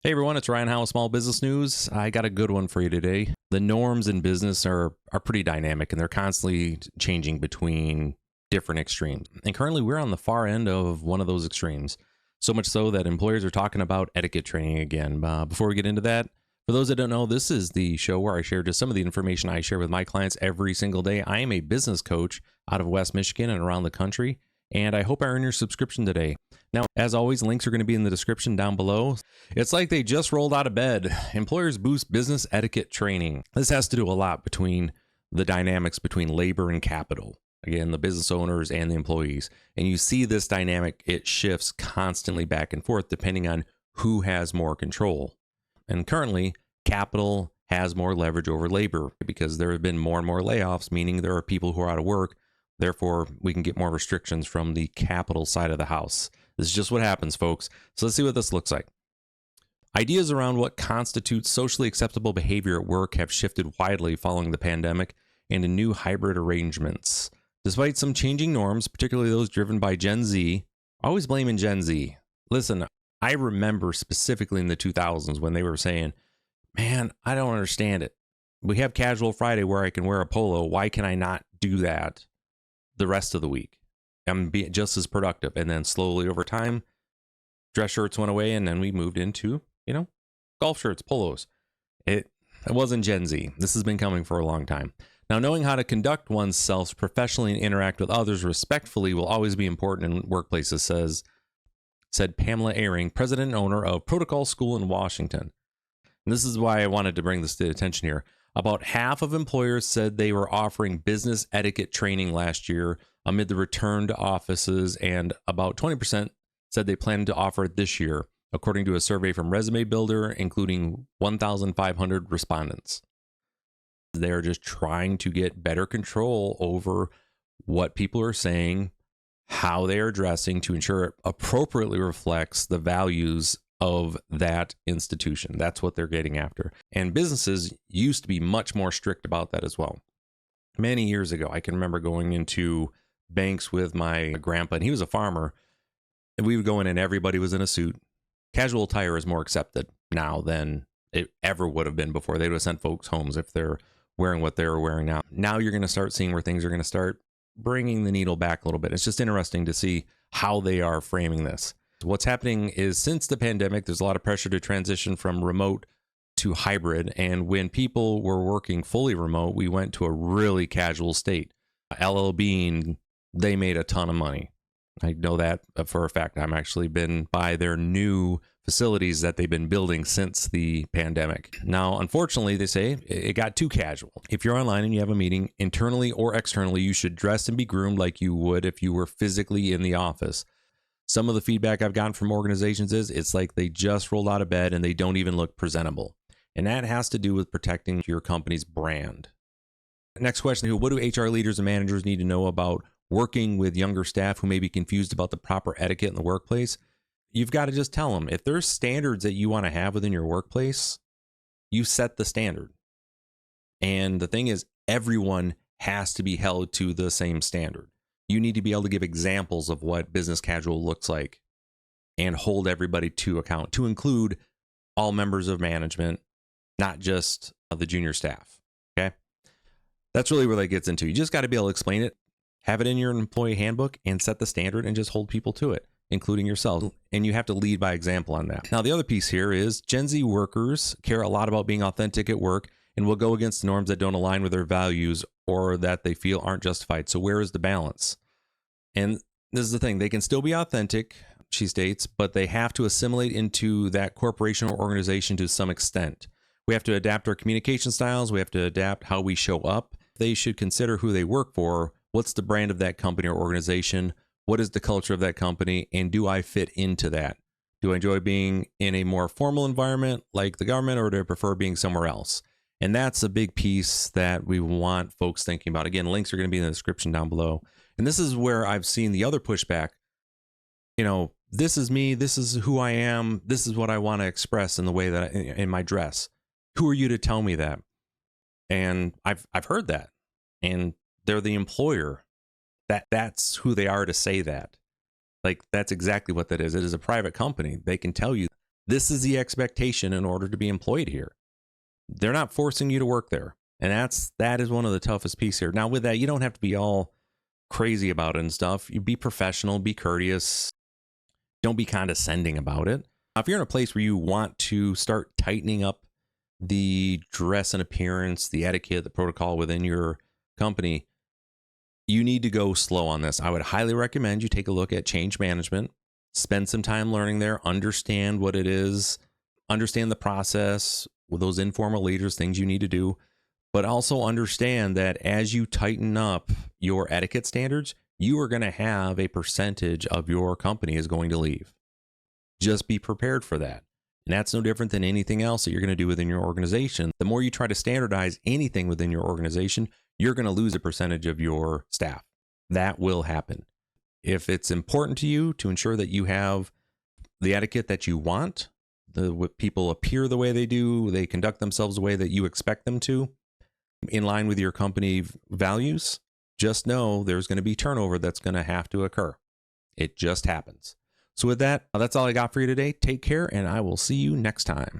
Hey everyone, it's Ryan Howe, Small Business News. I got a good one for you today. The norms in business are pretty dynamic and they're constantly changing between different extremes. And currently we're on the far end of one of those extremes. So much so that employers are talking about etiquette training again. Before we get into that, for those that don't know, this is the show where I share just some of the information I share with my clients every single day. I am a business coach out of West Michigan and around the country, and I hope I earn your subscription today. Now, as always, links are going to be in the description down below. It's like they just rolled out of bed. Employers boost business etiquette training. This has to do a lot between the dynamics between labor and capital. Again, the business owners and the employees. And you see this dynamic, it shifts constantly back and forth depending on who has more control. And currently, capital has more leverage over labor because there have been more and more layoffs, meaning there are people who are out of work. Therefore, we can get more restrictions from the capital side of the house. This is just what happens, folks. So let's see what this looks like. Ideas around what constitutes socially acceptable behavior at work have shifted widely following the pandemic and in new hybrid arrangements. Despite some changing norms, particularly those driven by Gen Z, always blaming Gen Z. Listen, I remember specifically in the 2000s when they were saying, man, I don't understand it. We have Casual Friday where I can wear a polo. Why can I not do that the rest of the week? I'm being just as productive. And then slowly over time, dress shirts went away and then we moved into, golf shirts, polos. It wasn't Gen Z. This has been coming for a long time. Now, knowing how to conduct oneself professionally and interact with others respectfully will always be important in workplaces, said Pamela Ehring, president and owner of Protocol School in Washington. And this is why I wanted to bring this to attention here. About half of employers said they were offering business etiquette training last year amid the return to offices, and about 20% said they plan to offer it this year, according to a survey from Resume Builder, including 1,500 respondents. They're just trying to get better control over what people are saying, how they are dressing to ensure it appropriately reflects the values of that institution. That's what they're getting after. And businesses used to be much more strict about that as well. Many years ago, I can remember going into banks with my grandpa, and he was a farmer, and we would go in and everybody was in a suit. Casual attire is more accepted now than it ever would have been before. They would have sent folks homes if they're wearing what they're wearing now. Now you're going to start seeing where things are going to start bringing the needle back a little bit. It's just interesting to see how they are framing this. What's happening is since the pandemic, there's a lot of pressure to transition from remote to hybrid. And when people were working fully remote, we went to a really casual state. LL Bean, they made a ton of money. I know that for a fact. I'm actually been by their new facilities that they've been building since the pandemic. Now, unfortunately, they say it got too casual. If you're online and you have a meeting, internally or externally, you should dress and be groomed like you would if you were physically in the office. Some of the feedback I've gotten from organizations is it's like they just rolled out of bed and they don't even look presentable. And that has to do with protecting your company's brand. Next question, what do HR leaders and managers need to know about working with younger staff who may be confused about the proper etiquette in the workplace? You've got to just tell them, if there's standards that you want to have within your workplace, you set the standard. And the thing is, everyone has to be held to the same standard. You need to be able to give examples of what business casual looks like and hold everybody to account, to include all members of management, not just the junior staff. Okay. That's really where that gets into. You just got to be able to explain it, have it in your employee handbook, and set the standard and just hold people to it, including yourself. And you have to lead by example on that. Now, the other piece here is Gen Z workers care a lot about being authentic at work and will go against norms that don't align with their values or that they feel aren't justified. So where is the balance? And this is the thing. They can still be authentic, she states, but they have to assimilate into that corporation or organization to some extent. We have to adapt our communication styles. We have to adapt how we show up. They should consider who they work for. What's the brand of that company or organization? What is the culture of that company? And do I fit into that? Do I enjoy being in a more formal environment like the government, or do I prefer being somewhere else? And that's a big piece that we want folks thinking about. Again, links are going to be in the description down below. And this is where I've seen the other pushback. This is me. This is who I am. This is what I want to express in the way that in my dress. Who are you to tell me that? And I've heard that. And they're the employer. That's who they are to say that. Like, that's exactly what that is. It is a private company. They can tell you This is the expectation in order to be employed here. They're not forcing you to work there. And that is one of the toughest pieces here. Now, with that, you don't have to be all crazy about it and stuff. You be professional, be courteous. Don't be condescending about it. If you're in a place where you want to start tightening up the dress and appearance, the etiquette, the protocol within your company, you need to go slow on this. I would highly recommend you take a look at change management, spend some time learning there, understand what it is, understand the process with those informal leaders, things you need to do, but also understand that as you tighten up your etiquette standards, you are going to have a percentage of your company is going to leave. Just be prepared for that. And that's no different than anything else that you're going to do within your organization. The more you try to standardize anything within your organization, you're going to lose a percentage of your staff. That will happen. If it's important to you to ensure that you have the etiquette that you want, people appear the way they do, they conduct themselves the way that you expect them to, in line with your company values, just know there's going to be turnover that's going to have to occur. It just happens. So with that, that's all I got for you today. Take care, and I will see you next time.